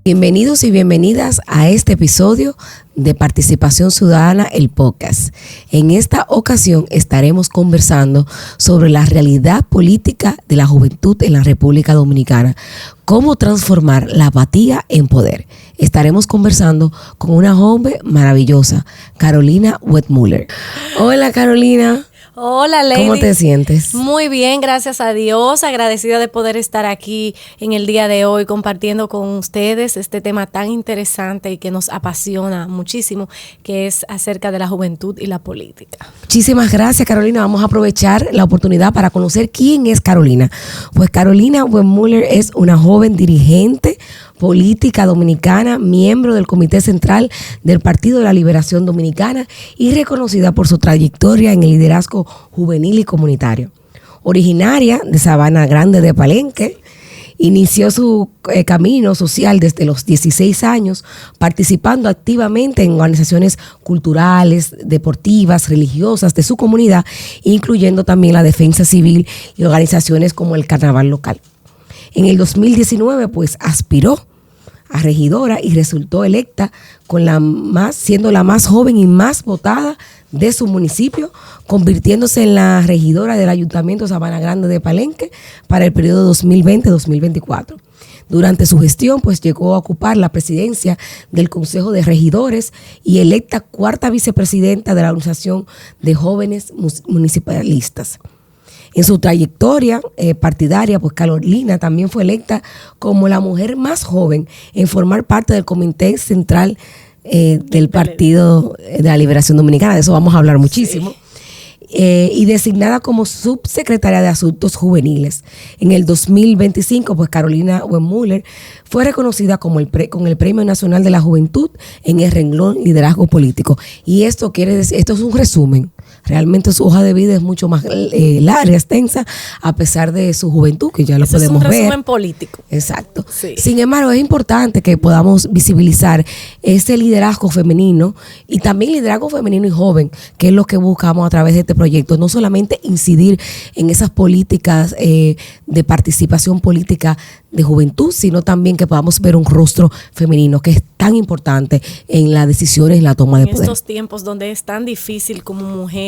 Bienvenidos y bienvenidas a este episodio de Participación Ciudadana, el podcast. En esta ocasión estaremos conversando sobre la realidad política de la juventud en la República Dominicana, cómo transformar la apatía en poder. Estaremos conversando con una joven maravillosa, Carolina Wertmüller. Hola, Carolina. Hola, Lady. ¿Cómo te sientes? Muy bien, gracias a Dios. Agradecida de poder estar aquí en el día de hoy compartiendo con ustedes este tema tan interesante y que nos apasiona muchísimo, que es acerca de la juventud y la política. Muchísimas gracias, Carolina. Vamos a aprovechar la oportunidad para conocer quién es Carolina. Pues Carolina Wertmüller es una joven dirigente política dominicana, miembro del Comité Central del Partido de la Liberación Dominicana y reconocida por su trayectoria en el liderazgo juvenil y comunitario. Originaria de Sabana Grande de Palenque, inició su camino social desde los 16 años, participando activamente en organizaciones culturales, deportivas, religiosas de su comunidad, incluyendo también la defensa civil y organizaciones como el Carnaval local. En el 2019, pues aspiró a regidora y resultó electa siendo la más joven y más votada de su municipio, convirtiéndose en la regidora del Ayuntamiento de Sabana Grande de Palenque para el periodo 2020-2024. Durante su gestión, pues llegó a ocupar la presidencia del Consejo de Regidores y electa cuarta vicepresidenta de la Organización de Jóvenes Municipalistas. En su trayectoria partidaria, pues Carolina también fue electa como la mujer más joven en formar parte del Comité Central del Partido de la Liberación Dominicana. De eso vamos a hablar muchísimo. Sí. Y designada como subsecretaria de Asuntos Juveniles. En el 2025, pues Carolina Wertmüller fue reconocida con el Premio Nacional de la Juventud en el renglón Liderazgo Político. Y esto quiere decir, esto es un resumen. Realmente su hoja de vida es mucho más larga, extensa, a pesar de su juventud, que ya lo podemos ver. Es un resumen político. Exacto. Sí. Sin embargo, es importante que podamos visibilizar ese liderazgo femenino y también liderazgo femenino y joven, que es lo que buscamos a través de este proyecto. No solamente incidir en esas políticas de participación política de juventud, sino también que podamos ver un rostro femenino, que es tan importante en las decisiones, en la toma de poder. En estos tiempos donde es tan difícil como mujer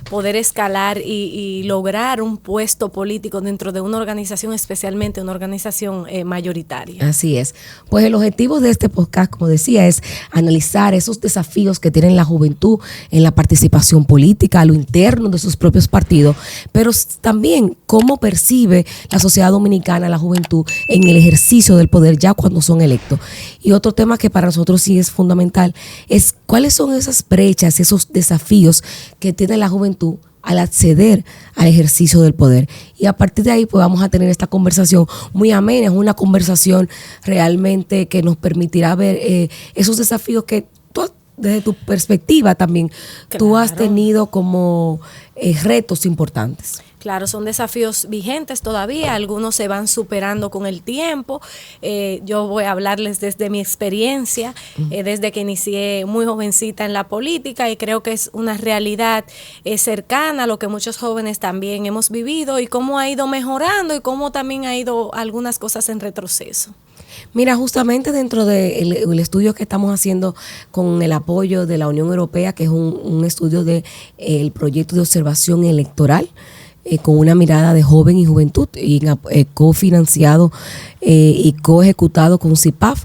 poder escalar y lograr un puesto político dentro de una organización, especialmente una organización mayoritaria. Así es. Pues el objetivo de este podcast, como decía, es analizar esos desafíos que tiene la juventud en la participación política, a lo interno de sus propios partidos, pero también cómo percibe la sociedad dominicana, la juventud, en el ejercicio del poder ya cuando son electos. Y otro tema que para nosotros sí es fundamental es cuáles son esas brechas, esos desafíos que tiene la juventud al acceder al ejercicio del poder. Y a partir de ahí pues vamos a tener esta conversación muy amena, es una conversación realmente que nos permitirá ver esos desafíos que tú, desde tu perspectiva también, claro, tú has tenido como retos importantes. Claro, son desafíos vigentes todavía, algunos se van superando con el tiempo. Yo voy a hablarles desde mi experiencia, desde que inicié muy jovencita en la política, y creo que es una realidad cercana a lo que muchos jóvenes también hemos vivido y cómo ha ido mejorando y cómo también ha ido algunas cosas en retroceso. Mira, justamente dentro del estudio que estamos haciendo con el apoyo de la Unión Europea, que es un estudio del proyecto de observación electoral, con una mirada de joven y juventud, y cofinanciado y coejecutado con CIPAF.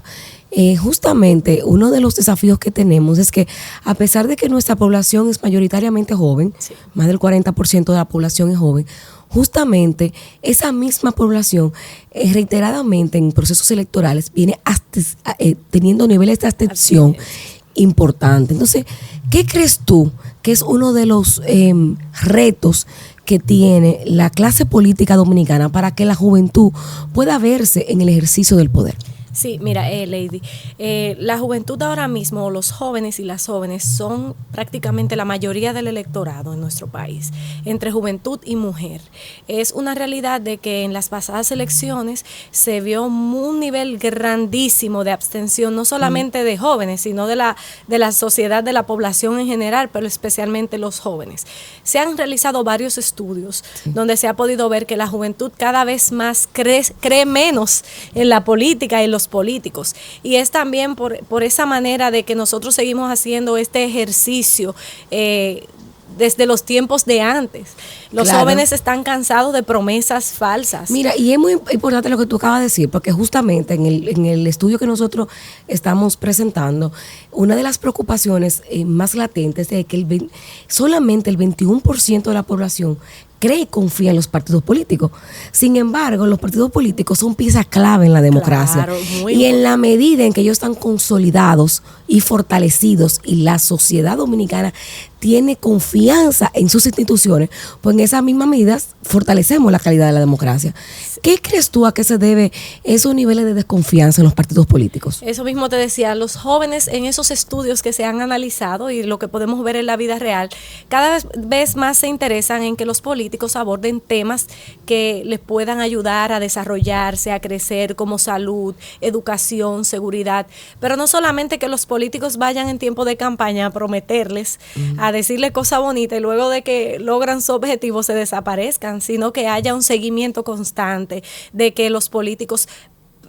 Justamente uno de los desafíos que tenemos es que a pesar de que nuestra población es mayoritariamente joven, sí, más del 40% de la población es joven, justamente esa misma población reiteradamente en procesos electorales viene teniendo niveles de abstención importantes. Entonces, ¿qué crees tú que es uno de los retos que tiene la clase política dominicana para que la juventud pueda verse en el ejercicio del poder? Sí, mira, Lady, la juventud ahora mismo, los jóvenes y las jóvenes son prácticamente la mayoría del electorado en nuestro país, entre juventud y mujer. Es una realidad de que en las pasadas elecciones se vio un nivel grandísimo de abstención, no solamente de jóvenes, sino de la sociedad, de la población en general, pero especialmente los jóvenes. Se han realizado varios estudios donde se ha podido ver que la juventud cada vez más cree menos en la política y en los los políticos. Y es también por esa manera de que nosotros seguimos haciendo este ejercicio desde los tiempos de antes. Los jóvenes están cansados de promesas falsas. Mira, y es muy importante lo que tú acabas de decir, porque justamente en el estudio que nosotros estamos presentando, una de las preocupaciones más latentes es que solamente el 21% de la población cree y confía en los partidos políticos. Sin embargo, los partidos políticos son pieza clave en la democracia. Claro, y en la medida en que ellos están consolidados y fortalecidos y la sociedad dominicana tiene confianza en sus instituciones, pues en esa misma medida fortalecemos la calidad de la democracia. ¿Qué crees tú a qué se debe esos niveles de desconfianza en los partidos políticos? Eso mismo te decía, los jóvenes en esos estudios que se han analizado y lo que podemos ver en la vida real, cada vez más se interesan en que los políticos aborden temas que les puedan ayudar a desarrollarse, a crecer, como salud, educación, seguridad, pero no solamente que los políticos vayan en tiempo de campaña a prometerles, a decirle cosas bonitas y luego de que logran su objetivo se desaparezcan, sino que haya un seguimiento constante de que los políticos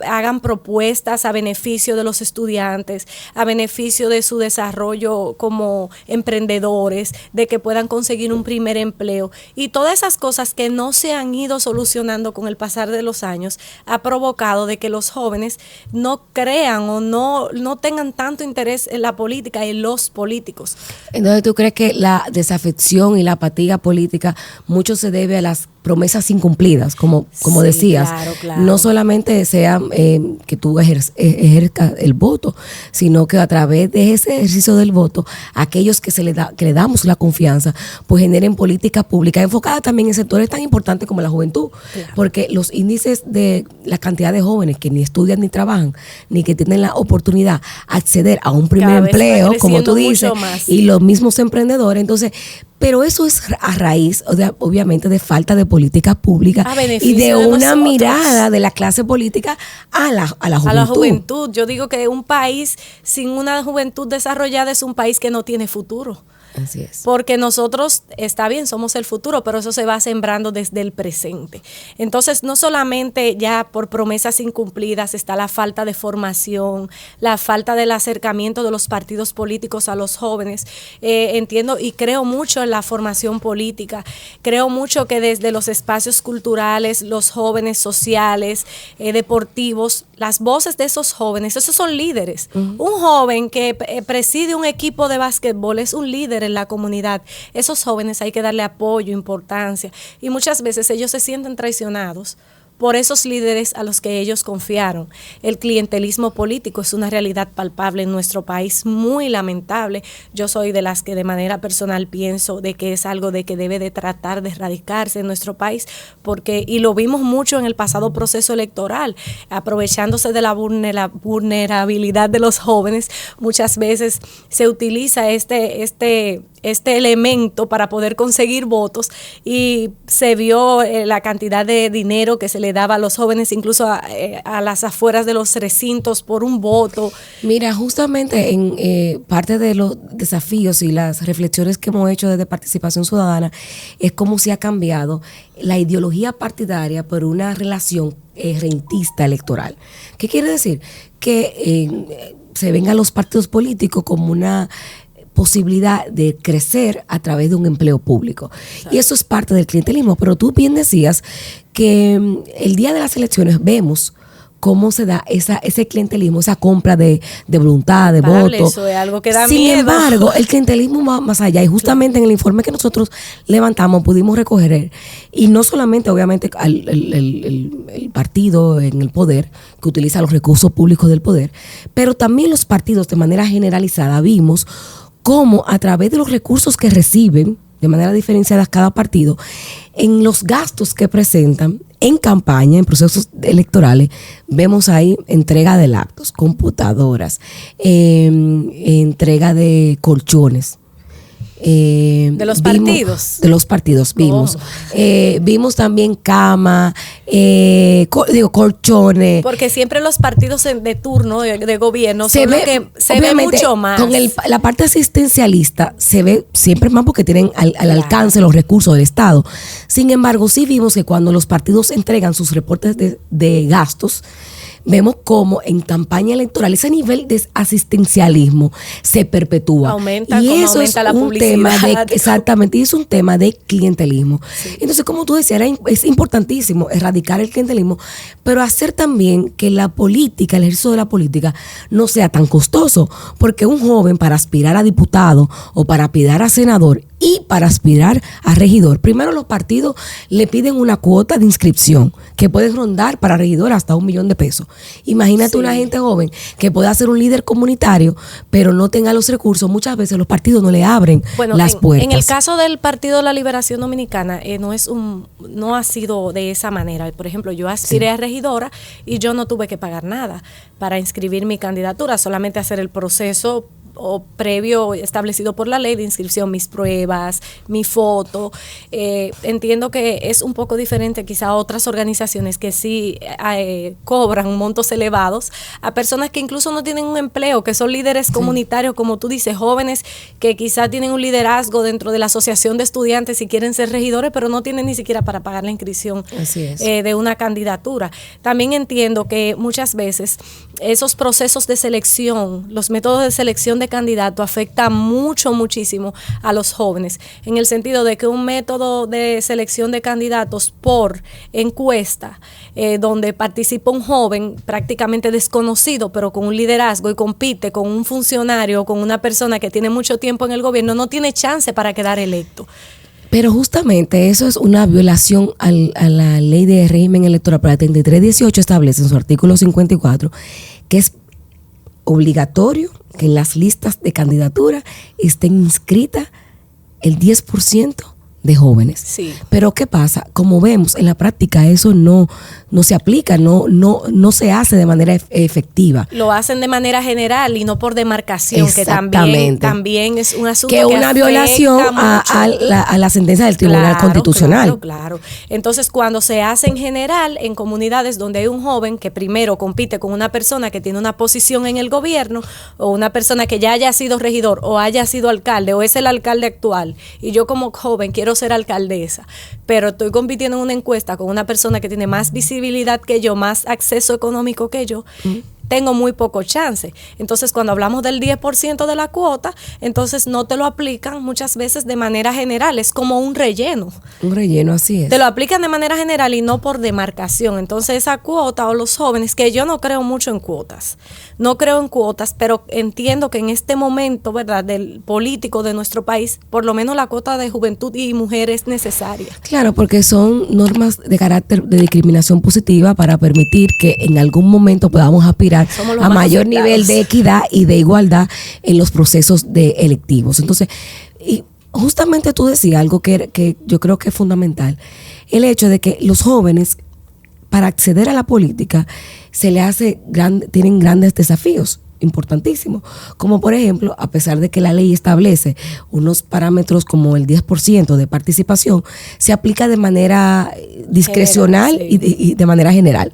hagan propuestas a beneficio de los estudiantes, a beneficio de su desarrollo como emprendedores, de que puedan conseguir un primer empleo. Y todas esas cosas que no se han ido solucionando con el pasar de los años ha provocado de que los jóvenes no crean o no tengan tanto interés en la política y en los políticos. Entonces, ¿tú crees que la desafección y la apatía política mucho se debe a las promesas incumplidas, como Sí, decías? claro. No solamente sea que tú ejerzas el voto, sino que a través de ese ejercicio del voto, aquellos que que le damos la confianza, pues generen políticas públicas enfocadas también en sectores tan importantes como la juventud, porque los índices de la cantidad de jóvenes que ni estudian ni trabajan, ni que tienen la oportunidad de acceder a un primer empleo, como tú dices, y los mismos emprendedores, entonces, pero eso es a raíz, obviamente, de falta de políticas públicas y de una mirada de la clase política a la juventud. A la juventud. Yo digo que un país sin una juventud desarrollada es un país que no tiene futuro. Así es. Porque nosotros, está bien, somos el futuro, pero eso se va sembrando desde el presente. Entonces, no solamente ya por promesas incumplidas está la falta de formación, la falta del acercamiento de los partidos políticos a los jóvenes. Entiendo y creo mucho en la formación política. Creo mucho que desde los espacios culturales, los jóvenes sociales, deportivos, las voces de esos jóvenes, esos son líderes. Un joven que preside un equipo de básquetbol es un líder en la comunidad. Esos jóvenes hay que darle apoyo, importancia, y muchas veces ellos se sienten traicionados por esos líderes a los que ellos confiaron. El clientelismo político es una realidad palpable en nuestro país, muy lamentable. Yo soy de las que de manera personal pienso de que es algo de que debe de tratar de erradicarse en nuestro país, porque, y lo vimos mucho en el pasado proceso electoral, aprovechándose de la vulnerabilidad de los jóvenes, muchas veces se utiliza este elemento para poder conseguir votos, y se vio la cantidad de dinero que se le daba a los jóvenes, incluso a las afueras de los recintos por un voto. Mira, justamente en parte de los desafíos y las reflexiones que hemos hecho desde Participación Ciudadana es cómo se ha cambiado la ideología partidaria por una relación rentista electoral. ¿Qué quiere decir? Que se ven a los partidos políticos como una posibilidad de crecer a través de un empleo público. Y eso es parte del clientelismo. Pero tú bien decías que el día de las elecciones vemos cómo se da ese clientelismo, esa compra de voluntad, de voto. Eso es algo que da Sin miedo. embargo, el clientelismo va más allá. Y justamente en el informe que nosotros levantamos pudimos recoger, y no solamente obviamente el partido en el poder, que utiliza los recursos públicos del poder, pero también los partidos de manera generalizada vimos cómo a través de los recursos que reciben de manera diferenciada cada partido, en los gastos que presentan en campaña, en procesos electorales, vemos ahí entrega de laptops, computadoras, entrega de colchones. De los partidos. De los partidos vimos. Vimos también cama, colchones. Porque siempre los partidos de turno de gobierno se ve mucho más. Con la parte asistencialista se ve siempre más porque tienen al alcance los recursos del Estado. Sin embargo, sí vimos que cuando los partidos entregan sus reportes de gastos, vemos cómo en campaña electoral ese nivel de asistencialismo se perpetúa. Aumenta, y como eso aumenta es la un tema publicidad. exactamente, y es un tema de clientelismo. Sí. Entonces, como tú decías, es importantísimo erradicar el clientelismo, pero hacer también que la política, el ejercicio de la política, no sea tan costoso, porque un joven para aspirar a diputado o para aspirar a senador y para aspirar a regidor, primero los partidos le piden una cuota de inscripción que puede rondar para regidor hasta $1,000,000. Imagínate una gente joven que pueda ser un líder comunitario, pero no tenga los recursos. Muchas veces los partidos no le abren las puertas. En el caso del Partido de la Liberación Dominicana, no ha sido de esa manera. Por ejemplo, yo aspiré a regidora y yo no tuve que pagar nada para inscribir mi candidatura, solamente hacer el proceso o previo establecido por la ley de inscripción, mis pruebas, mi foto. Entiendo que es un poco diferente quizá a otras organizaciones que sí cobran montos elevados a personas que incluso no tienen un empleo, que son líderes comunitarios, como tú dices, jóvenes que quizá tienen un liderazgo dentro de la asociación de estudiantes y quieren ser regidores, pero no tienen ni siquiera para pagar la inscripción de una candidatura. También entiendo que muchas veces esos procesos de selección, los métodos de selección de candidato afecta muchísimo a los jóvenes, en el sentido de que un método de selección de candidatos por encuesta, donde participa un joven prácticamente desconocido, pero con un liderazgo y compite con un funcionario, con una persona que tiene mucho tiempo en el gobierno, no tiene chance para quedar electo. Pero justamente eso es una violación a la ley de régimen electoral. Para 3318 establece en su artículo 54 que es obligatorio que en las listas de candidatura estén inscritas el 10% de jóvenes. Sí. Pero ¿qué pasa? Como vemos, en la práctica eso no se aplica, no se hace de manera efectiva. Lo hacen de manera general y no por demarcación, que también es un asunto que una violación a la sentencia del Tribunal Constitucional. Claro. Entonces, cuando se hace en general, en comunidades donde hay un joven que primero compite con una persona que tiene una posición en el gobierno, o una persona que ya haya sido regidor, o haya sido alcalde, o es el alcalde actual, y yo como joven quiero ser alcaldesa, pero estoy compitiendo en una encuesta con una persona que tiene más visibilidad que yo, más acceso económico que yo, tengo muy poco chance. Entonces, cuando hablamos del 10% de la cuota, entonces no te lo aplican muchas veces de manera general, es como un relleno. Un relleno, así es. Te lo aplican de manera general y no por demarcación. Entonces, esa cuota o los jóvenes, que yo no creo mucho en cuotas, pero entiendo que en este momento, ¿verdad?, del político de nuestro país, por lo menos la cuota de juventud y mujer es necesaria. Claro, porque son normas de carácter de discriminación positiva para permitir que en algún momento podamos aspirar a mayor nivel de equidad y de igualdad en los procesos electivos. Entonces, y justamente tú decías algo que yo creo que es fundamental, el hecho de que los jóvenes, para acceder a la política, tienen grandes desafíos importantísimos, como por ejemplo, a pesar de que la ley establece unos parámetros como el 10% de participación, se aplica de manera discrecional y de manera general.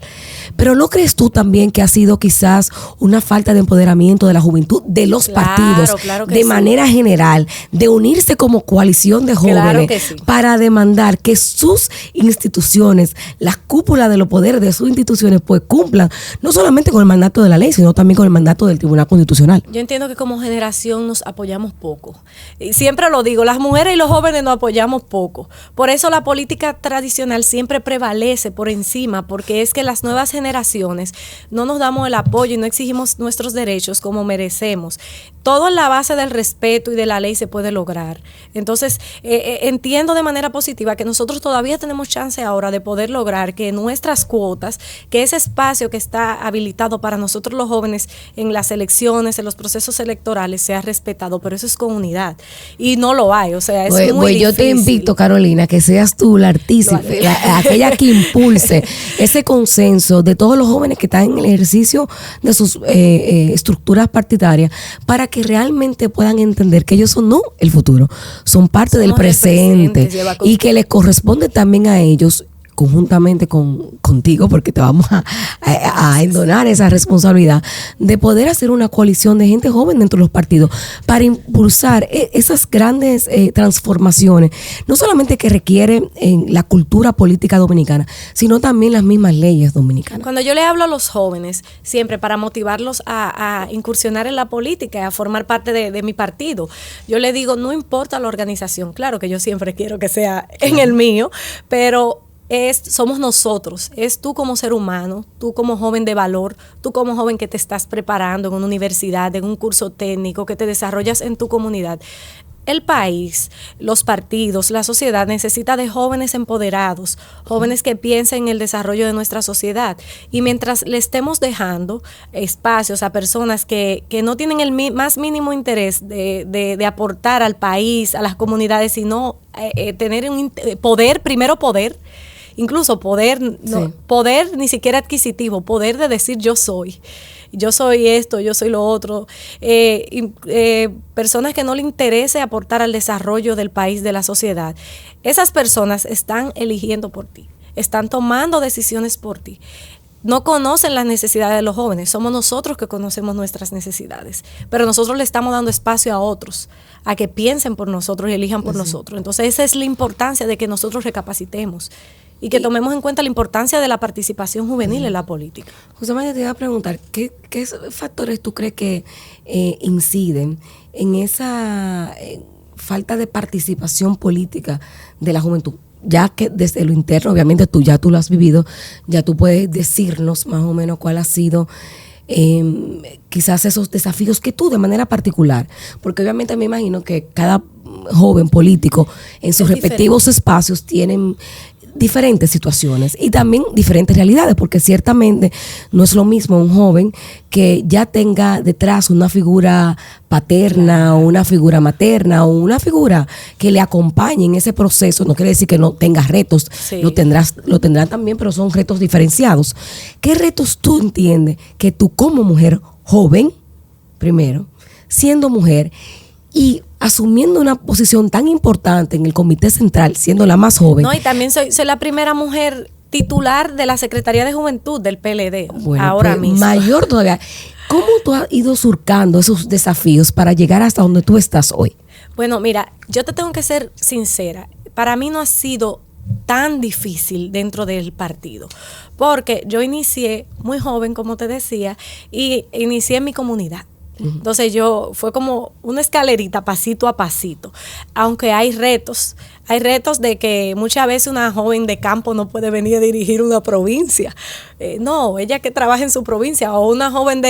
Pero ¿no crees tú también que ha sido quizás una falta de empoderamiento de la juventud, de los partidos, de manera general, de unirse como coalición de jóvenes para demandar que sus instituciones, las cúpulas de los poderes de sus instituciones, pues cumplan no solamente con el mandato de la ley, sino también con el mandato del Tribunal Constitucional? Yo entiendo que como generación nos apoyamos poco. Y siempre lo digo, las mujeres y los jóvenes nos apoyamos poco. Por eso la política tradicional siempre prevalece por encima, porque es que las nuevas generaciones no nos damos el apoyo y no exigimos nuestros derechos como merecemos. Todo en la base del respeto y de la ley se puede lograr. Entonces, entiendo de manera positiva que nosotros todavía tenemos chance ahora de poder lograr que nuestras cuotas, que ese espacio que está habilitado para nosotros los jóvenes en las elecciones, en los procesos electorales, sea respetado, pero eso es con unidad. Y no lo hay, o sea, es muy difícil. Yo te invito, Carolina, que seas tú la artífice, aquella que impulse ese consenso de todos los jóvenes que están en el ejercicio de sus estructuras partidarias, para que realmente puedan entender que ellos son no el futuro, son parte del presente y que les corresponde también a ellos conjuntamente contigo, porque te vamos a endonar esa responsabilidad de poder hacer una coalición de gente joven dentro de los partidos para impulsar esas grandes transformaciones, no solamente que requiere en la cultura política dominicana, sino también las mismas leyes dominicanas. Cuando yo le hablo a los jóvenes, siempre para motivarlos a incursionar en la política, a formar parte de mi partido, yo le digo, no importa la organización, claro que yo siempre quiero que sea en el mío, pero somos nosotros, es tú como ser humano, tú como joven de valor, tú como joven que te estás preparando en una universidad, en un curso técnico, que te desarrollas en tu comunidad. El país, los partidos, la sociedad necesita de jóvenes empoderados, jóvenes que piensen en el desarrollo de nuestra sociedad. Y mientras le estemos dejando espacios a personas que no tienen el más mínimo interés de aportar al país, a las comunidades, sino tener un poder, primero poder, incluso poder, no, poder ni siquiera adquisitivo, poder de decir yo soy esto, yo soy lo otro, personas que no le interese aportar al desarrollo del país, de la sociedad. Esas personas están eligiendo por ti, están tomando decisiones por ti. No conocen las necesidades de los jóvenes, somos nosotros que conocemos nuestras necesidades, pero nosotros le estamos dando espacio a otros, a que piensen por nosotros y elijan por nosotros. Entonces esa es la importancia de que nosotros recapacitemos y que tomemos en cuenta la importancia de la participación juvenil en la política. Justamente te iba a preguntar, ¿qué factores tú crees que inciden en esa falta de participación política de la juventud? Ya que desde lo interno, obviamente tú lo has vivido, ya tú puedes decirnos más o menos cuál ha sido quizás esos desafíos que tú de manera particular, porque obviamente me imagino que cada joven político en sus respectivos espacios tienen diferentes situaciones y también diferentes realidades, porque ciertamente no es lo mismo un joven que ya tenga detrás una figura paterna o una figura materna o una figura que le acompañe en ese proceso. No quiere decir que no tenga retos, lo tendrán también, pero son retos diferenciados. ¿Qué retos tú entiendes que tú como mujer joven, primero, siendo mujer y asumiendo una posición tan importante en el Comité Central, siendo la más joven? No, y también soy la primera mujer titular de la Secretaría de Juventud del PLD, bueno, ahora mismo. Mayor todavía. ¿Cómo tú has ido surcando esos desafíos para llegar hasta donde tú estás hoy? Bueno, mira, yo te tengo que ser sincera. Para mí no ha sido tan difícil dentro del partido, porque yo inicié muy joven, como te decía, y inicié en mi comunidad. Entonces fue como una escalerita, pasito a pasito, aunque hay retos de que muchas veces una joven de campo no puede venir a dirigir una provincia, no, ella que trabaja en su provincia, o una joven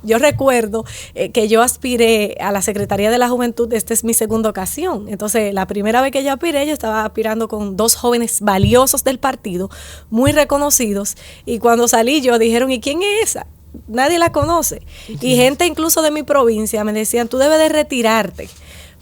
yo recuerdo que yo aspiré a la Secretaría de la Juventud, esta es mi segunda ocasión. Entonces, la primera vez que yo aspiré, yo estaba aspirando con 2 jóvenes valiosos del partido, muy reconocidos, y cuando salí yo dijeron, ¿y quién es esa? Nadie la conoce. Y gente incluso de mi provincia me decían, tú debes de retirarte,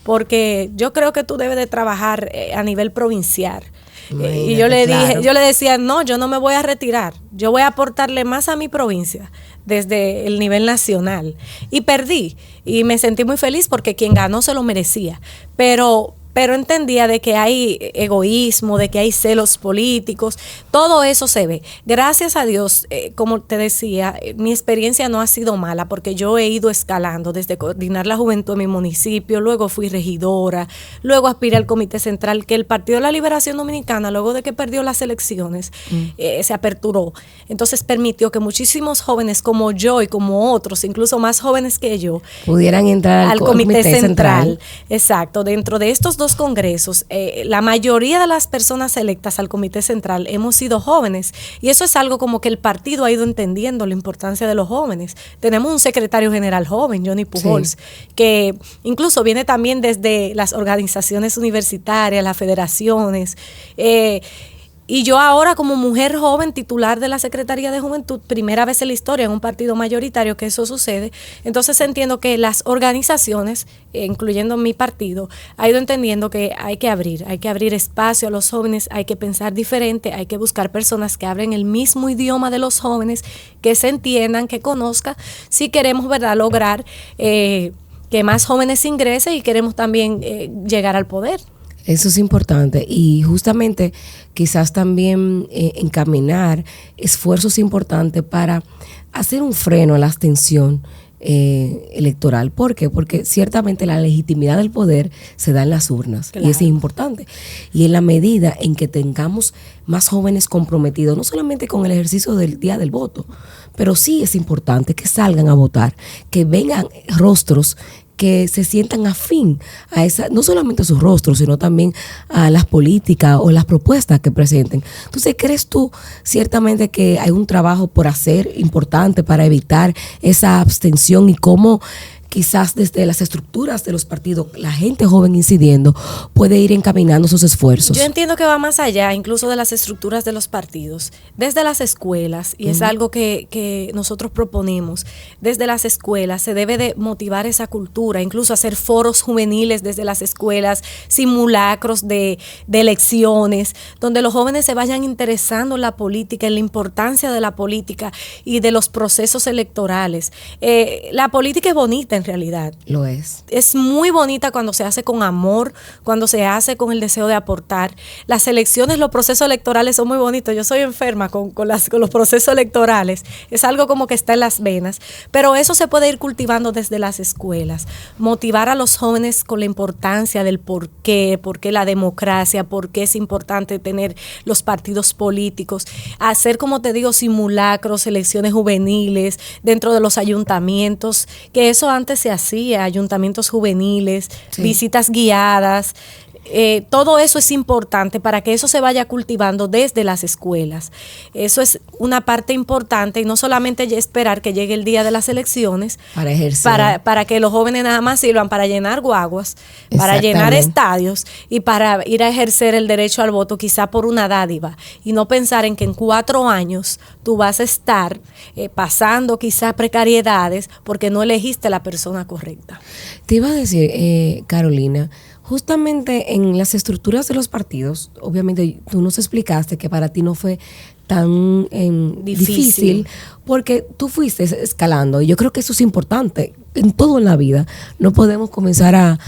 porque yo creo que tú debes de trabajar a nivel provincial. Y yo le decía, no, yo no me voy a retirar, yo voy a aportarle más a mi provincia desde el nivel nacional. Y perdí, y me sentí muy feliz porque quien ganó se lo merecía, pero entendía de que hay egoísmo, de que hay celos políticos, todo eso se ve. Gracias a Dios, como te decía, mi experiencia no ha sido mala, porque yo he ido escalando desde coordinar la juventud en mi municipio, luego fui regidora, luego aspiré al Comité Central, que el Partido de la Liberación Dominicana, luego de que perdió las elecciones, se aperturó. Entonces permitió que muchísimos jóvenes como yo y como otros, incluso más jóvenes que yo, pudieran entrar al Comité Central. Exacto, dentro de estos 2 congresos, la mayoría de las personas electas al Comité Central hemos sido jóvenes, y eso es algo como que el partido ha ido entendiendo la importancia de los jóvenes. Tenemos un secretario general joven, Johnny Pujols, que incluso viene también desde las organizaciones universitarias, las federaciones, y yo ahora como mujer joven titular de la Secretaría de Juventud, primera vez en la historia en un partido mayoritario que eso sucede. Entonces entiendo que las organizaciones, incluyendo mi partido, ha ido entendiendo que hay que abrir espacio a los jóvenes, hay que pensar diferente, hay que buscar personas que hablen el mismo idioma de los jóvenes, que se entiendan, que conozcan, si queremos, ¿verdad?, lograr que más jóvenes ingresen y queremos también llegar al poder. Eso es importante y justamente quizás también encaminar esfuerzos importantes para hacer un freno a la abstención electoral. ¿Por qué? Porque ciertamente la legitimidad del poder se da en las urnas, claro, y eso es importante. Y en la medida en que tengamos más jóvenes comprometidos, no solamente con el ejercicio del día del voto, pero sí es importante que salgan a votar, que vengan rostros que se sientan afín a esa, no solamente a sus rostros, sino también a las políticas o las propuestas que presenten. Entonces, ¿crees tú ciertamente que hay un trabajo por hacer importante para evitar esa abstención y cómo quizás desde las estructuras de los partidos, la gente joven incidiendo, puede ir encaminando sus esfuerzos? Yo entiendo que va más allá, incluso de las estructuras de los partidos, desde las escuelas, y es algo que nosotros proponemos, desde las escuelas se debe de motivar esa cultura, incluso hacer foros juveniles desde las escuelas, simulacros de elecciones, donde los jóvenes se vayan interesando en la política, en la importancia de la política y de los procesos electorales. La política es bonita en realidad. Lo es. Es muy bonita cuando se hace con amor, cuando se hace con el deseo de aportar. Las elecciones, los procesos electorales son muy bonitos. Yo soy enferma con los procesos electorales. Es algo como que está en las venas. Pero eso se puede ir cultivando desde las escuelas. Motivar a los jóvenes con la importancia del por qué la democracia, por qué es importante tener los partidos políticos. Hacer, como te digo, simulacros, elecciones juveniles dentro de los ayuntamientos, que eso antes se hacía, ayuntamientos juveniles, sí, visitas guiadas. Todo eso es importante para que eso se vaya cultivando desde las escuelas. Eso es una parte importante y no solamente esperar que llegue el día de las elecciones para ejercer, para que los jóvenes nada más sirvan para llenar guaguas, para llenar estadios y para ir a ejercer el derecho al voto quizá por una dádiva y no pensar en que en 4 años tú vas a estar pasando quizá precariedades porque no elegiste la persona correcta. Te iba a decir, Carolina, justamente en las estructuras de los partidos, obviamente tú nos explicaste que para ti no fue tan difícil porque tú fuiste escalando y yo creo que eso es importante en todo en la vida. No podemos comenzar a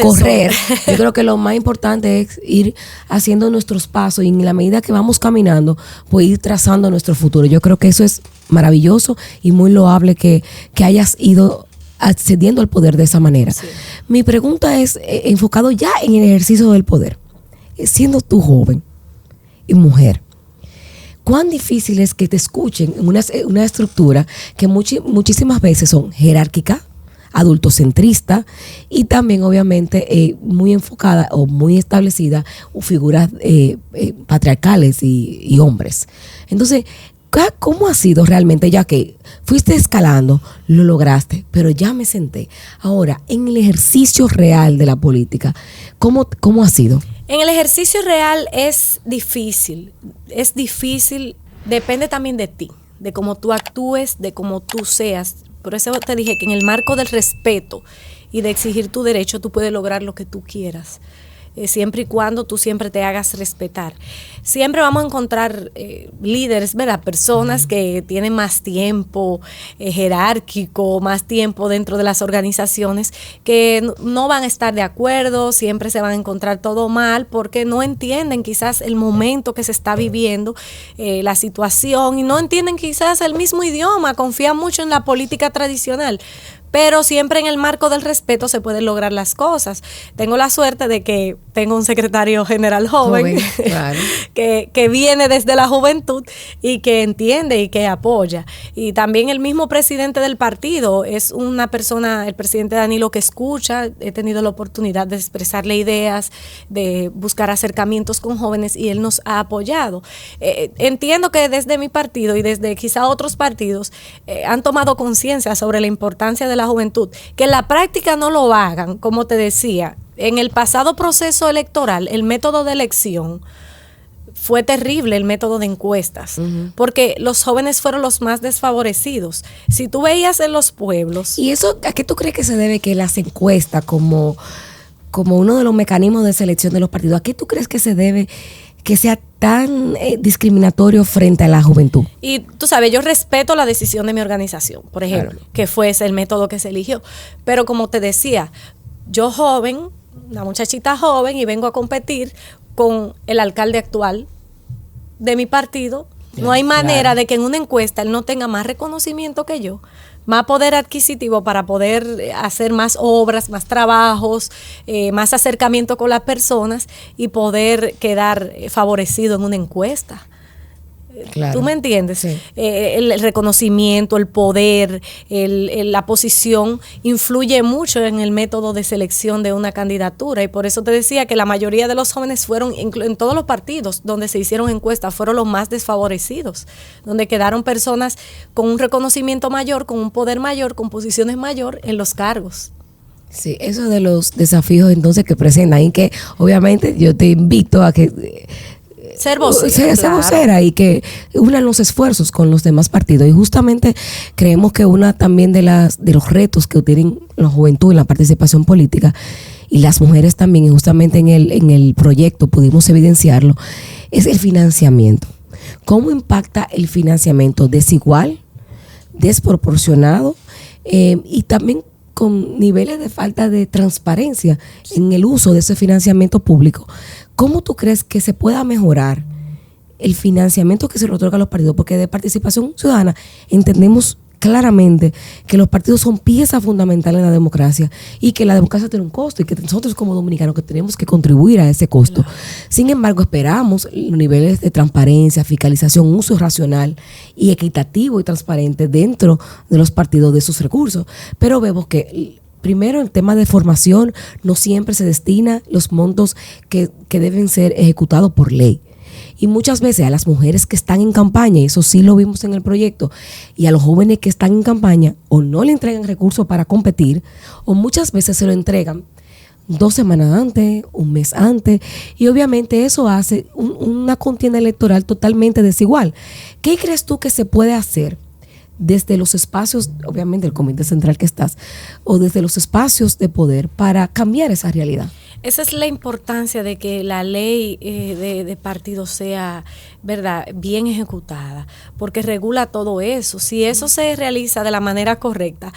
correr. Yo creo que lo más importante es ir haciendo nuestros pasos y en la medida que vamos caminando, pues ir trazando nuestro futuro. Yo creo que eso es maravilloso y muy loable que hayas ido accediendo al poder de esa manera. Sí. Mi pregunta es enfocado ya en el ejercicio del poder. Siendo tú joven y mujer, ¿cuán difícil es que te escuchen en una estructura que muchísimas veces son jerárquica, adultocentrista y también obviamente muy enfocada o muy establecida figuras patriarcales y hombres? Entonces, ¿cómo ha sido realmente, ya que fuiste escalando, lo lograste, pero ya me senté? Ahora, en el ejercicio real de la política, ¿cómo ha sido? En el ejercicio real es difícil, depende también de ti, de cómo tú actúes, de cómo tú seas. Por eso te dije que en el marco del respeto y de exigir tu derecho, tú puedes lograr lo que tú quieras. Siempre y cuando tú siempre te hagas respetar. Siempre vamos a encontrar líderes, ¿verdad? Personas que tienen más tiempo jerárquico, más tiempo dentro de las organizaciones, que no van a estar de acuerdo, siempre se van a encontrar todo mal, porque no entienden quizás el momento que se está viviendo, la situación, y no entienden quizás el mismo idioma, confían mucho en la política tradicional. Pero siempre en el marco del respeto se pueden lograr las cosas. Tengo la suerte de que tengo un secretario general joven claro, que viene desde la juventud y que entiende y que apoya. Y también el mismo presidente del partido es una persona, el presidente Danilo, que escucha. He tenido la oportunidad de expresarle ideas, de buscar acercamientos con jóvenes y él nos ha apoyado. Entiendo que desde mi partido y desde quizá otros partidos han tomado conciencia sobre la importancia de la juventud, que en la práctica no lo hagan. Como te decía, en el pasado proceso electoral, el método de elección fue terrible, el método de encuestas, porque los jóvenes fueron los más desfavorecidos. Si tú veías en los pueblos... ¿Y eso a qué tú crees que se debe que las encuestas como uno de los mecanismos de selección de los partidos, a qué tú crees que se debe que sea tan discriminatorio frente a la juventud? Y tú sabes, yo respeto la decisión de mi organización, por ejemplo, claro, que fue ese el método que se eligió. Pero como te decía, yo joven, una muchachita joven y vengo a competir con el alcalde actual de mi partido. No hay manera de que en una encuesta él no tenga más reconocimiento que yo, más poder adquisitivo para poder hacer más obras, más trabajos, más acercamiento con las personas y poder quedar favorecido en una encuesta. Claro. ¿Tú me entiendes? Sí. El reconocimiento, el poder, la posición influye mucho en el método de selección de una candidatura, y por eso te decía que la mayoría de los jóvenes fueron, en todos los partidos donde se hicieron encuestas, fueron los más desfavorecidos, donde quedaron personas con un reconocimiento mayor, con un poder mayor, con posiciones mayor en los cargos. Sí, eso de los desafíos entonces que presentan, y que obviamente yo te invito a que ser vocera, ser vocera y que unan los esfuerzos con los demás partidos. Y justamente creemos que una también de los retos que tienen la juventud en la participación política, y las mujeres también, y justamente en el proyecto pudimos evidenciarlo, es el financiamiento. ¿Cómo impacta el financiamiento? Desigual, desproporcionado, y también con niveles de falta de transparencia en el uso de ese financiamiento público. ¿Cómo tú crees que se pueda mejorar el financiamiento que se le otorga a los partidos? Porque de participación ciudadana entendemos claramente que los partidos son pieza fundamental en la democracia, y que la democracia tiene un costo, y que nosotros como dominicanos que tenemos que contribuir a ese costo. Claro. Sin embargo, esperamos los niveles de transparencia, fiscalización, uso racional y equitativo y transparente dentro de los partidos de sus recursos. Pero vemos que primero, en tema de formación, no siempre se destina los montos que deben ser ejecutados por ley. Y muchas veces a las mujeres que están en campaña, y eso sí lo vimos en el proyecto, y a los jóvenes que están en campaña, o no le entregan recursos para competir, o muchas veces se lo entregan 2 semanas antes, un mes antes, y obviamente eso hace una contienda electoral totalmente desigual. ¿Qué crees tú que se puede hacer desde los espacios, obviamente el comité central que estás, o desde los espacios de poder, para cambiar esa realidad? Esa es la importancia de que la ley de partidos sea, ¿verdad?, bien ejecutada, porque regula todo eso. Si eso se realiza de la manera correcta,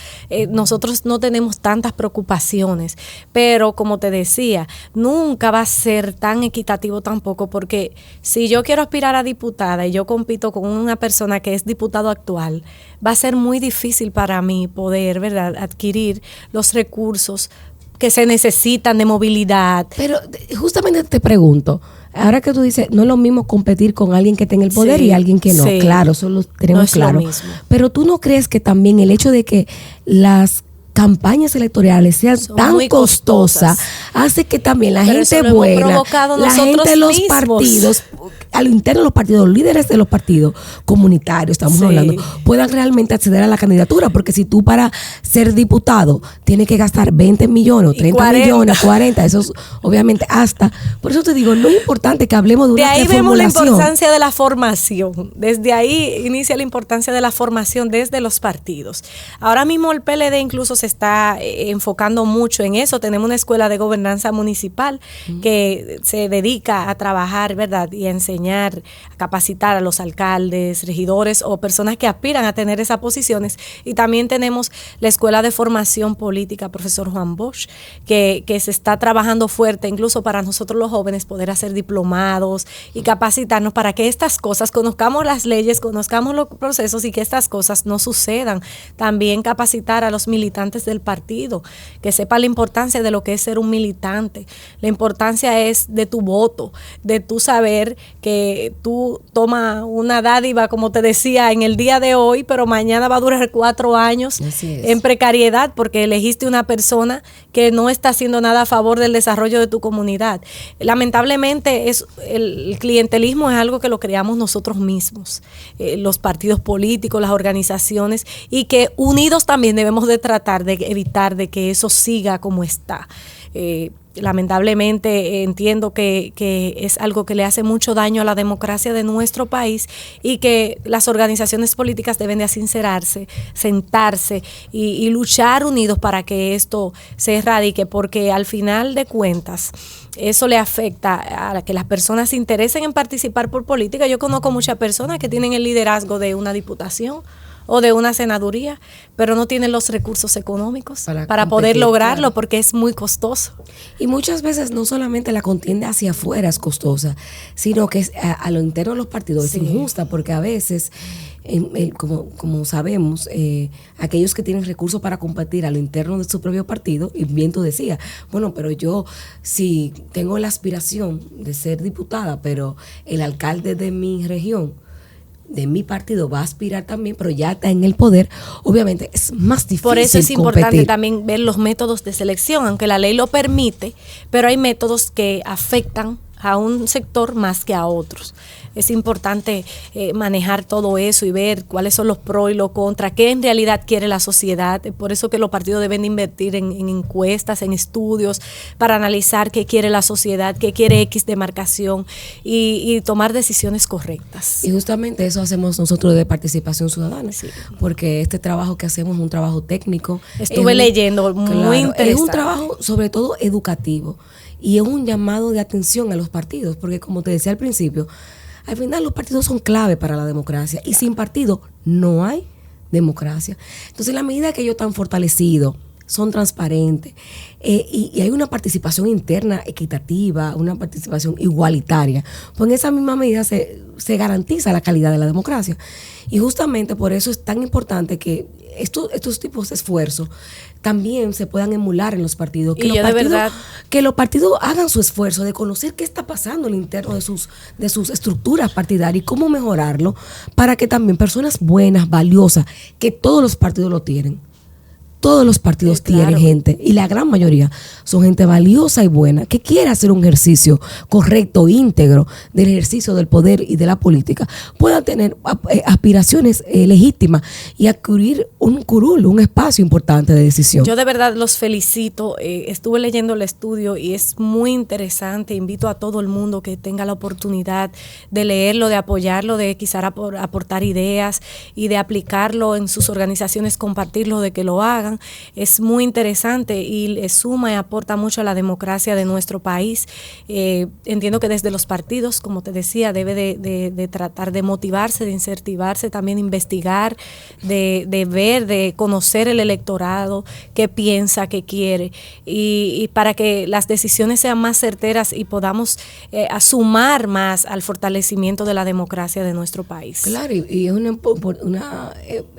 nosotros no tenemos tantas preocupaciones, pero como te decía, nunca va a ser tan equitativo tampoco, porque si yo quiero aspirar a diputada y yo compito con una persona que es diputado actual, va a ser muy difícil para mí poder, ¿verdad?, adquirir los recursos que se necesitan de movilidad. Pero justamente te pregunto, ahora que tú dices, no es lo mismo competir con alguien que tenga el poder y alguien que no. Sí. Claro, eso lo tenemos, no es claro. Lo mismo. Pero tú no crees que también el hecho de que las campañas electorales sean tan costosas hace que también la gente buena, la gente de los partidos, a lo interno de los partidos, los líderes de los partidos comunitarios, estamos hablando, puedan realmente acceder a la candidatura? Porque si tú para ser diputado tienes que gastar 20 millones, 30 millones, 40, eso es, obviamente hasta, por eso te digo, no es importante que hablemos de una reformulación. De ahí vemos la importancia de la formación, desde ahí inicia la importancia de la formación desde los partidos. Ahora mismo el PLD incluso se está enfocando mucho en eso. Tenemos una escuela de gobernanza municipal que se dedica a trabajar, ¿verdad?, y a enseñar, a capacitar a los alcaldes, regidores o personas que aspiran a tener esas posiciones. Y también tenemos la escuela de formación política, profesor Juan Bosch, que se está trabajando fuerte, incluso para nosotros los jóvenes, poder hacer diplomados y capacitarnos para que estas cosas, conozcamos las leyes, conozcamos los procesos y que estas cosas no sucedan. También capacitar a los militantes del partido, que sepa la importancia de lo que es ser un militante. La importancia es de tu voto, de tu saber que tú tomas una dádiva, como te decía, en el día de hoy, pero mañana va a durar 4 años en precariedad porque elegiste una persona que no está haciendo nada a favor del desarrollo de tu comunidad. Lamentablemente el clientelismo es algo que lo creamos nosotros mismos, los partidos políticos, las organizaciones, y que unidos también debemos de tratar de evitar de que eso siga como está. Lamentablemente entiendo que es algo que le hace mucho daño a la democracia de nuestro país, y que las organizaciones políticas deben de sincerarse, sentarse y luchar unidos para que esto se erradique, porque al final de cuentas eso le afecta a que las personas se interesen en participar por política. Yo conozco muchas personas que tienen el liderazgo de una diputación o de una senaduría, pero no tienen los recursos económicos para competir, poder lograrlo, claro. porque es muy costoso. Y muchas veces no solamente la contienda hacia afuera es costosa, sino que a lo interno de los partidos es injusta, porque a veces, como sabemos, aquellos que tienen recursos para competir a lo interno de su propio partido, y bien tú decías, bueno, pero yo si tengo la aspiración de ser diputada, pero el alcalde de mi región, de mi partido, va a aspirar también, pero ya está en el poder, obviamente es más difícil. Por eso es importante competir. también ver los métodos de selección, aunque la ley lo permite, pero hay métodos que afectan a un sector más que a otros. Es importante manejar todo eso y ver cuáles son los pros y los contras, qué en realidad quiere la sociedad. Por eso que los partidos deben invertir en encuestas, en estudios, para analizar qué quiere la sociedad, qué quiere X demarcación y tomar decisiones correctas. Y justamente eso hacemos nosotros de participación ciudadana, Sí. porque este trabajo que hacemos es un trabajo técnico. Estuve leyendo, muy interesante. Es un trabajo sobre todo educativo y es un llamado de atención a los partidos, porque como te decía al principio, al final los partidos son clave para la democracia y sin partido no hay democracia. Entonces, en la medida que ellos están fortalecidos, son transparentes y hay una participación interna equitativa, una participación igualitaria, pues en esa misma medida se garantiza la calidad de la democracia. Y justamente por eso es tan importante que estos tipos de esfuerzos también se puedan emular en los partidos. Que los partidos hagan su esfuerzo de conocer qué está pasando en el interno de sus estructuras partidarias y cómo mejorarlo para que también personas buenas, valiosas, que todos los partidos lo tienen. Todos los partidos tienen gente, y la gran mayoría son gente valiosa y buena, que quiere hacer un ejercicio correcto, íntegro, del ejercicio del poder y de la política, puedan tener aspiraciones legítimas y adquirir un curul, un espacio importante de decisión. Yo de verdad los felicito, estuve leyendo el estudio y es muy interesante. Invito a todo el mundo que tenga la oportunidad de leerlo, de apoyarlo, de quizás aportar ideas y de aplicarlo en sus organizaciones, compartirlo, de que lo hagan. Es muy interesante y le suma y aporta mucho a la democracia de nuestro país. Entiendo que desde los partidos, como te decía, debe de tratar de motivarse, de incentivarse, también de investigar, de ver, de conocer el electorado, qué piensa, qué quiere, y para que las decisiones sean más certeras y podamos sumar más al fortalecimiento de la democracia de nuestro país. Claro, y es una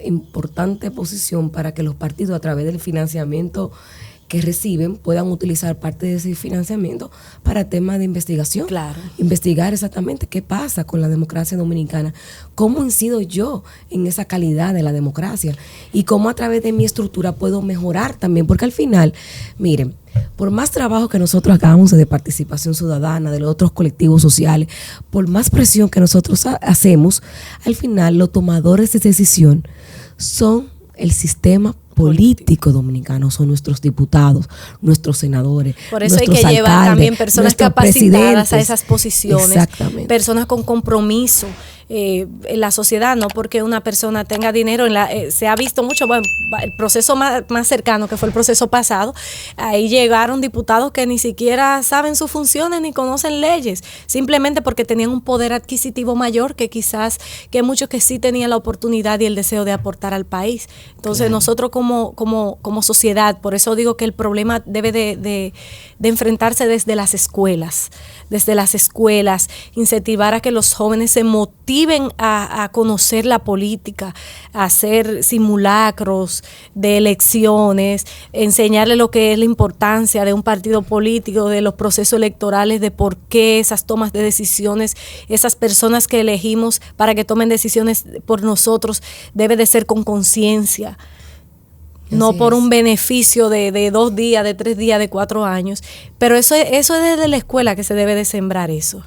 importante posición para que los partidos, a través del financiamiento que reciben, puedan utilizar parte de ese financiamiento para temas de investigación. Claro. Investigar exactamente qué pasa con la democracia dominicana, cómo incido yo en esa calidad de la democracia y cómo a través de mi estructura puedo mejorar también, porque al final, miren, por más trabajo que nosotros hagamos de participación ciudadana, de los otros colectivos sociales, por más presión que nosotros hacemos, al final los tomadores de decisión son el sistema político dominicano, son nuestros diputados, nuestros senadores. Por eso hay que llevar también personas capacitadas a esas posiciones, personas con compromiso en la sociedad, no porque una persona tenga dinero. Se ha visto mucho, bueno, el proceso más cercano, que fue el proceso pasado, ahí llegaron diputados que ni siquiera saben sus funciones ni conocen leyes, simplemente porque tenían un poder adquisitivo mayor que quizás que muchos que sí tenían la oportunidad y el deseo de aportar al país. Entonces nosotros como sociedad, por eso digo que el problema debe de enfrentarse desde las escuelas, incentivar a que los jóvenes se motiven a conocer la política, a hacer simulacros de elecciones, enseñarle lo que es la importancia de un partido político, de los procesos electorales, de por qué esas tomas de decisiones, esas personas que elegimos para que tomen decisiones por nosotros, debe de ser con conciencia. No por un beneficio de 2 días, de 3 días, de 4 años. Pero eso es desde la escuela que se debe de sembrar eso.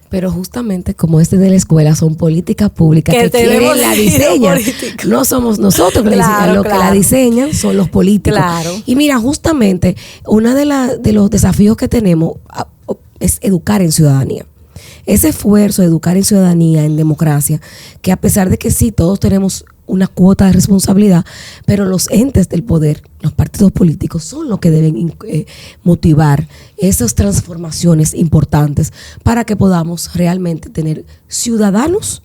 Pero justamente como de la escuela son políticas públicas que quienes la diseñan. No somos nosotros que que la diseñan son los políticos. Claro. Y mira, justamente uno de los desafíos que tenemos es educar en ciudadanía. Ese esfuerzo de educar en ciudadanía, en democracia, que a pesar de que sí, todos tenemos una cuota de responsabilidad, pero los entes del poder, los partidos políticos, son los que deben motivar esas transformaciones importantes para que podamos realmente tener ciudadanos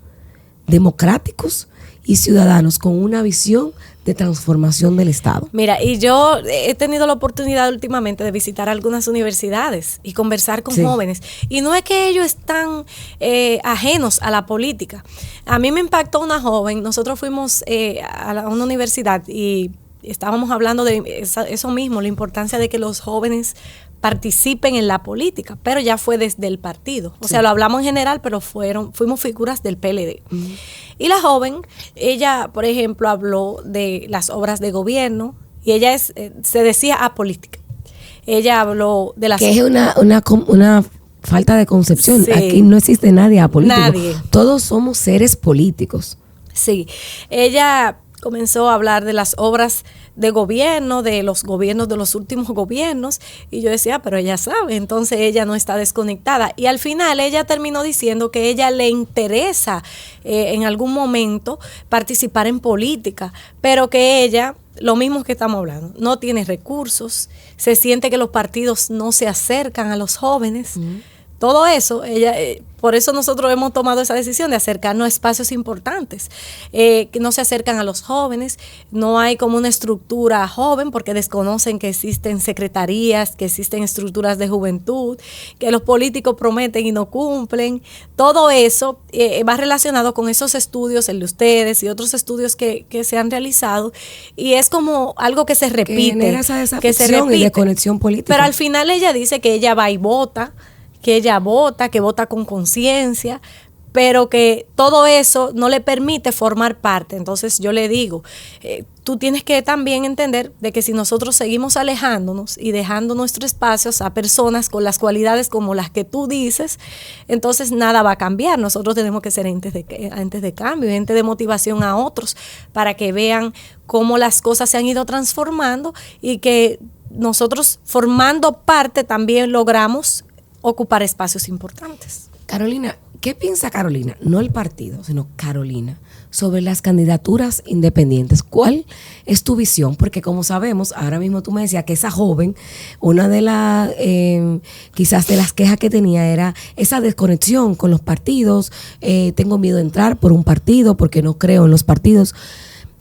democráticos y ciudadanos con una visión de transformación del Estado. Mira, y yo he tenido la oportunidad últimamente de visitar algunas universidades y conversar con jóvenes. Y no es que ellos están ajenos a la política. A mí me impactó una joven. Nosotros fuimos a una universidad y estábamos hablando de eso mismo, la importancia de que los jóvenes participen en la política, pero ya fue desde el partido. O sea, lo hablamos en general, pero fuimos figuras del PLD. Y la joven, ella, por ejemplo, habló de las obras de gobierno y ella se decía apolítica. Ella habló de las... Que es una falta de concepción. Sí. Aquí no existe nadie apolítico. Nadie. Todos somos seres políticos. Sí. Ella comenzó a hablar de las obras de gobierno, de los gobiernos, de los últimos gobiernos, y yo decía, pero ella sabe, entonces ella no está desconectada. Y al final ella terminó diciendo que a ella le interesa en algún momento participar en política, pero que ella, lo mismo que estamos hablando, no tiene recursos, se siente que los partidos no se acercan a los jóvenes. Todo eso, por eso nosotros hemos tomado esa decisión de acercarnos a espacios importantes, que no se acercan a los jóvenes, no hay como una estructura joven porque desconocen que existen secretarías, que existen estructuras de juventud, que los políticos prometen y no cumplen. Todo eso va relacionado con esos estudios, el de ustedes y otros estudios que se han realizado, y es como algo que se repite. Que genera esa desafección y desconexión política. Pero al final ella dice que ella va y vota, que vota con conciencia, pero que todo eso no le permite formar parte. Entonces yo le digo, tú tienes que también entender de que si nosotros seguimos alejándonos y dejando nuestros espacios a personas con las cualidades como las que tú dices, entonces nada va a cambiar. Nosotros tenemos que ser entes de cambio, entes de motivación a otros para que vean cómo las cosas se han ido transformando y que nosotros formando parte también logramos ocupar espacios importantes. Carolina, ¿qué piensa Carolina? No el partido, sino Carolina, sobre las candidaturas independientes. ¿Cuál es tu visión? Porque como sabemos, ahora mismo tú me decías que esa joven, una de las, quizás de las quejas que tenía era esa desconexión con los partidos. Tengo miedo de entrar por un partido porque no creo en los partidos.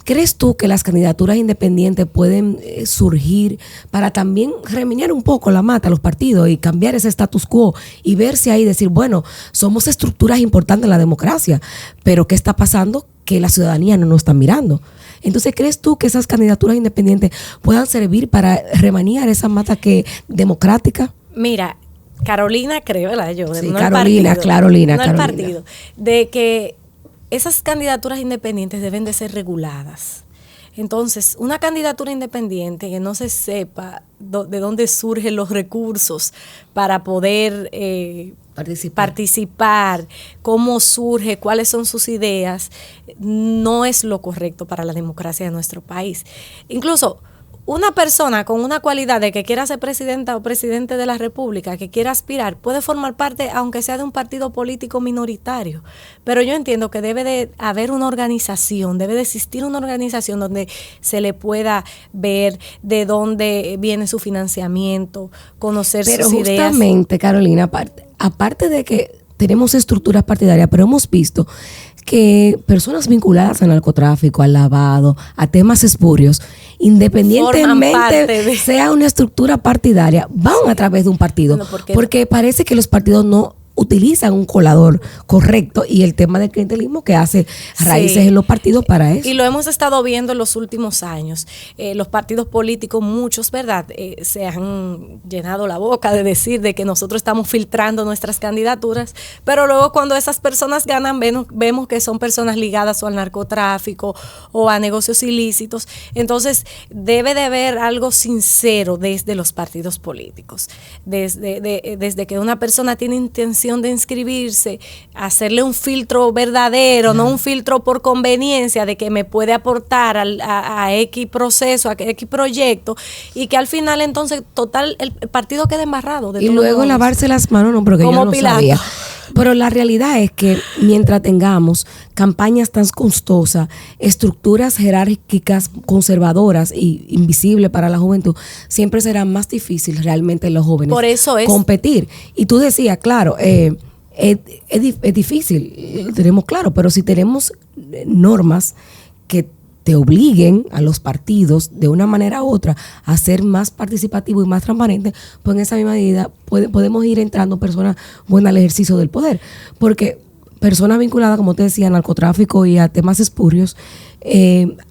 ¿Crees tú que las candidaturas independientes pueden surgir para también remeñar un poco la mata a los partidos y cambiar ese status quo y verse ahí y decir, bueno, somos estructuras importantes en la democracia, pero ¿qué está pasando? Que la ciudadanía no nos está mirando. Entonces, ¿crees tú que esas candidaturas independientes puedan servir para remeñar esa mata democrática? Mira, Carolina creo, ¿verdad? Yo, sí, no Carolina, el partido, Carolina. No el partido, de que esas candidaturas independientes deben de ser reguladas. Entonces, una candidatura independiente que no se sepa de dónde surgen los recursos para poder participar, cómo surge, cuáles son sus ideas, no es lo correcto para la democracia de nuestro país. Incluso una persona con una cualidad de que quiera ser presidenta o presidente de la República, que quiera aspirar, puede formar parte, aunque sea de un partido político minoritario. Pero yo entiendo que debe de haber una organización, debe de existir una organización donde se le pueda ver de dónde viene su financiamiento, conocer sus ideas. Pero justamente, Carolina, aparte de que tenemos estructuras partidarias, pero hemos visto que personas vinculadas al narcotráfico, al lavado, a temas espurios, independientemente sea una estructura partidaria, van a través de un partido. Bueno, porque parece que los partidos no utilizan un colador correcto y el tema del clientelismo que hace raíces en los partidos para eso. Y lo hemos estado viendo en los últimos años. Los partidos políticos, muchos, ¿verdad? Se han llenado la boca de decir de que nosotros estamos filtrando nuestras candidaturas, pero luego cuando esas personas ganan, vemos que son personas ligadas o al narcotráfico o a negocios ilícitos. Entonces, debe de haber algo sincero desde los partidos políticos. Desde que una persona tiene intención de inscribirse, hacerle un filtro verdadero, no un filtro por conveniencia de que me puede aportar a X proceso, a X proyecto, y que al final entonces total el partido quede embarrado. Y luego lavarse las manos, no, porque yo no sabía. Pero la realidad es que mientras tengamos campañas tan costosas, estructuras jerárquicas conservadoras y invisibles para la juventud, siempre será más difícil realmente los jóvenes por eso competir. Y tú decías, claro, es difícil, lo tenemos claro, pero si tenemos normas que te obliguen a los partidos de una manera u otra a ser más participativos y más transparentes, pues en esa misma medida podemos ir entrando personas buenas al ejercicio del poder. Porque personas vinculadas, como te decía, a narcotráfico y a temas espurios,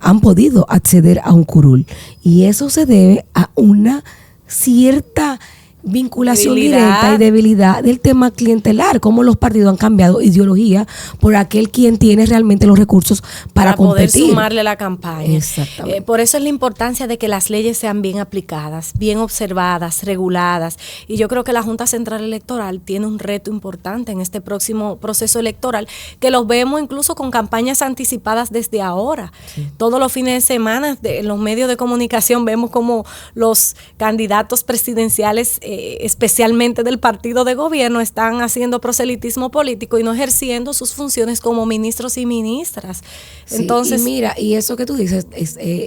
han podido acceder a un curul. Y eso se debe a una cierta vinculación directa y debilidad del tema clientelar, cómo los partidos han cambiado ideología por aquel quien tiene realmente los recursos para competir. Poder sumarle la campaña. Exactamente. Por eso es la importancia de que las leyes sean bien aplicadas, bien observadas, reguladas. Y yo creo que la Junta Central Electoral tiene un reto importante en este próximo proceso electoral, que los vemos incluso con campañas anticipadas desde ahora. Sí. Todos los fines de semana en los medios de comunicación vemos como los candidatos presidenciales especialmente del partido de gobierno, están haciendo proselitismo político y no ejerciendo sus funciones como ministros y ministras. Sí, entonces, y mira, y eso que tú dices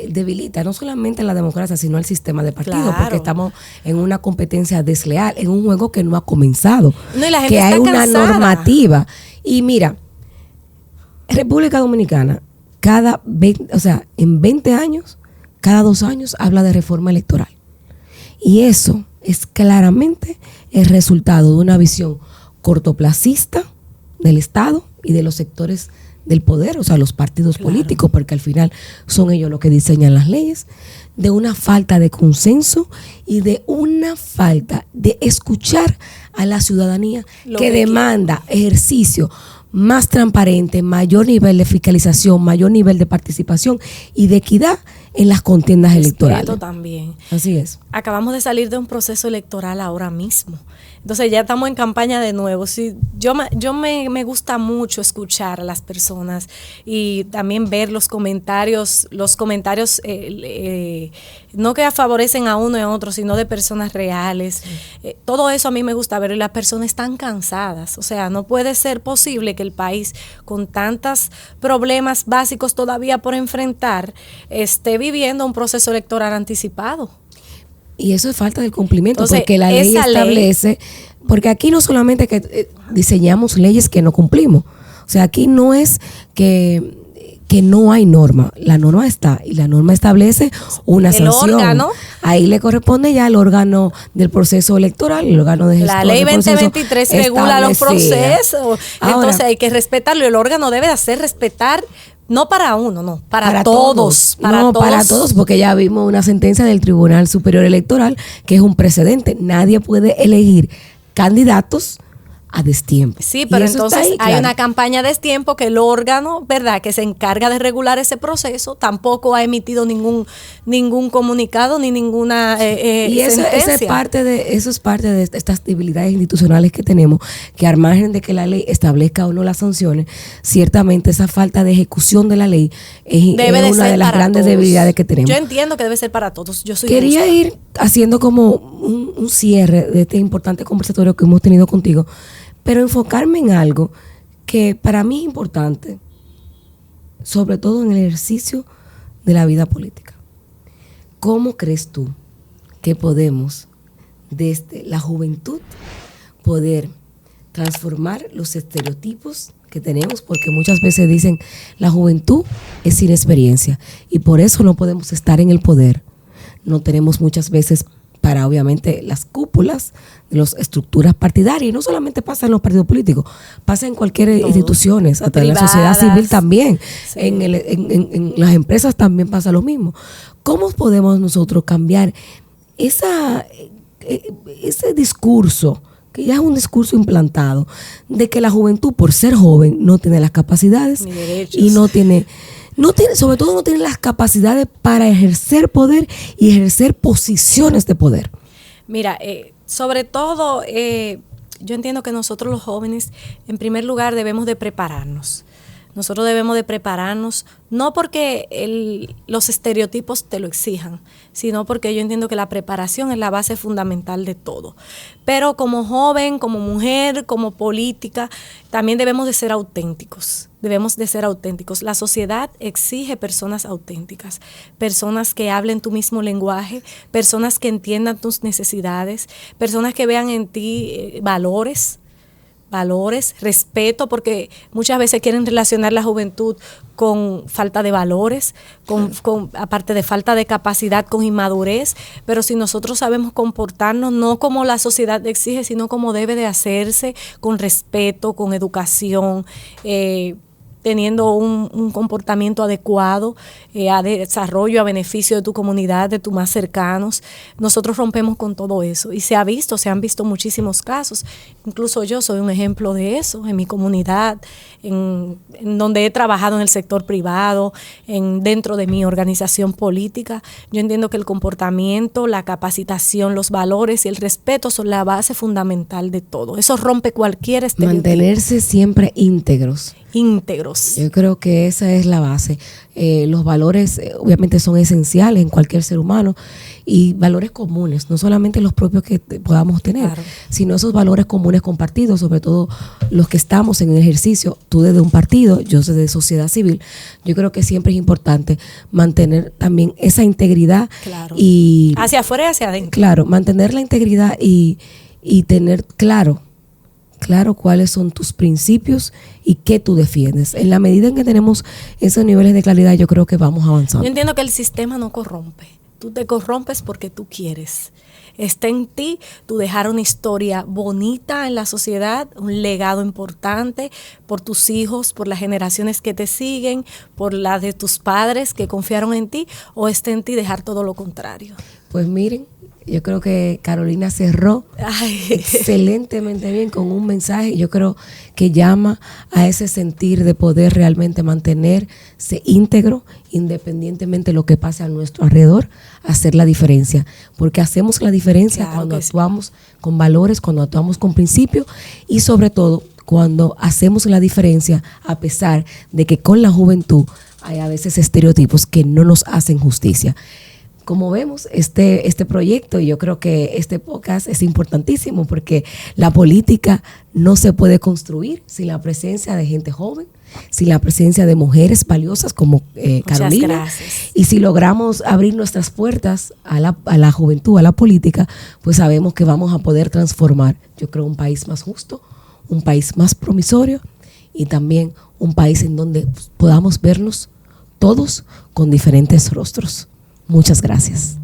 debilita no solamente la democracia, sino el sistema de partidos, claro, porque estamos en una competencia desleal, en un juego que no ha comenzado, no, y la gente que está hay una cansada. Normativa. Y mira, República Dominicana, en 20 años, cada 2 años habla de reforma electoral. Y eso es claramente el resultado de una visión cortoplacista del Estado y de los sectores del poder, o sea, los partidos políticos, porque al final son ellos los que diseñan las leyes, de una falta de consenso y de una falta de escuchar a la ciudadanía que demanda ejercicio más transparente, mayor nivel de fiscalización, mayor nivel de participación y de equidad en las contiendas electorales. También. Así es. Acabamos de salir de un proceso electoral ahora mismo. Entonces ya estamos en campaña de nuevo. Sí, me gusta mucho escuchar a las personas y también ver los comentarios no que favorecen a uno y a otro, sino de personas reales. Sí. Todo eso a mí me gusta ver, y las personas están cansadas. O sea, no puede ser posible que el país, con tantos problemas básicos todavía por enfrentar, esté viviendo un proceso electoral anticipado. Y eso es falta del cumplimiento. Entonces, porque la ley establece, porque aquí no solamente que diseñamos leyes que no cumplimos, o sea, aquí no es que no hay norma, la norma está y la norma establece una sanción. Órgano, ahí le corresponde ya al órgano del proceso electoral, el órgano de gestión. La ley 2023 regula los procesos, ahora, entonces hay que respetarlo, el órgano debe de hacer respetar. No para uno, no, para todos. Para todos, porque ya vimos una sentencia del Tribunal Superior Electoral que es un precedente. Nadie puede elegir candidatos a destiempo. Sí, pero entonces ahí, hay una campaña a destiempo que el órgano, ¿verdad?, que se encarga de regular ese proceso, tampoco ha emitido ningún comunicado ni ninguna y eso es parte de estas debilidades institucionales que tenemos, que al margen de que la ley establezca o no las sanciones, ciertamente esa falta de ejecución de la ley es una de las grandes debilidades que tenemos. Yo entiendo que debe ser para todos. Quería ir haciendo como un cierre de este importante conversatorio que hemos tenido contigo, pero enfocarme en algo que para mí es importante, sobre todo en el ejercicio de la vida política. ¿Cómo crees tú que podemos, desde la juventud, poder transformar los estereotipos que tenemos? Porque muchas veces dicen, la juventud es sin experiencia y por eso no podemos estar en el poder. No tenemos muchas veces para, obviamente, las cúpulas de las estructuras partidarias. Y no solamente pasa en los partidos políticos, pasa en cualquier instituciones, hasta en la sociedad civil también. Sí. En las empresas también pasa lo mismo. ¿Cómo podemos nosotros cambiar ese discurso, que ya es un discurso implantado, de que la juventud, por ser joven, no tiene las capacidades y sobre todo no tiene las capacidades para ejercer poder y ejercer posiciones de poder? Mira, sobre todo, yo entiendo que nosotros los jóvenes, en primer lugar, debemos de prepararnos. Nosotros debemos de prepararnos, no porque los estereotipos te lo exijan, sino porque yo entiendo que la preparación es la base fundamental de todo. Pero como joven, como mujer, como política, también debemos de ser auténticos. Debemos de ser auténticos. La sociedad exige personas auténticas, personas que hablen tu mismo lenguaje, personas que entiendan tus necesidades, personas que vean en ti valores. valores, respeto, porque muchas veces quieren relacionar la juventud con falta de valores, aparte de falta de capacidad, con inmadurez, pero si nosotros sabemos comportarnos no como la sociedad exige, sino como debe de hacerse, con respeto, con educación, teniendo un comportamiento adecuado, a desarrollo, a beneficio de tu comunidad, de tus más cercanos. Nosotros rompemos con todo eso y se han visto muchísimos casos. Incluso yo soy un ejemplo de eso en mi comunidad, en donde he trabajado en el sector privado, dentro de mi organización política. Yo entiendo que el comportamiento, la capacitación, los valores y el respeto son la base fundamental de todo. Eso rompe cualquier estereotipo. Mantenerse siempre íntegros. Yo creo que esa es la base. Los valores obviamente son esenciales en cualquier ser humano, y valores comunes, no solamente los propios que podamos tener, claro, sino esos valores comunes compartidos, sobre todo los que estamos en el ejercicio, tú desde un partido, yo desde sociedad civil. Yo creo que siempre es importante mantener también esa integridad, claro, y hacia afuera y hacia adentro. Claro, mantener la integridad y tener claro cuáles son tus principios y qué tú defiendes. En la medida en que tenemos esos niveles de claridad, yo creo que vamos avanzando. Yo entiendo que el sistema no corrompe. Tú te corrompes porque tú quieres. Está en ti tú dejar una historia bonita en la sociedad, un legado importante por tus hijos, por las generaciones que te siguen, por las de tus padres que confiaron en ti, o está en ti dejar todo lo contrario. Pues miren, yo creo que Carolina cerró excelentemente bien con un mensaje. Yo creo que llama a ese sentir de poder realmente mantenerse íntegro, independientemente de lo que pase a nuestro alrededor, hacer la diferencia. Porque hacemos la diferencia, claro, cuando actuamos con valores, cuando actuamos con principios, y sobre todo cuando hacemos la diferencia a pesar de que con la juventud hay a veces estereotipos que no nos hacen justicia. Como vemos, este proyecto, y yo creo que este podcast es importantísimo, porque la política no se puede construir sin la presencia de gente joven, sin la presencia de mujeres valiosas como Carolina. Gracias. Y si logramos abrir nuestras puertas a la juventud, a la política, pues sabemos que vamos a poder transformar, yo creo, un país más justo, un país más promisorio, y también un país en donde podamos vernos todos con diferentes rostros. Muchas gracias.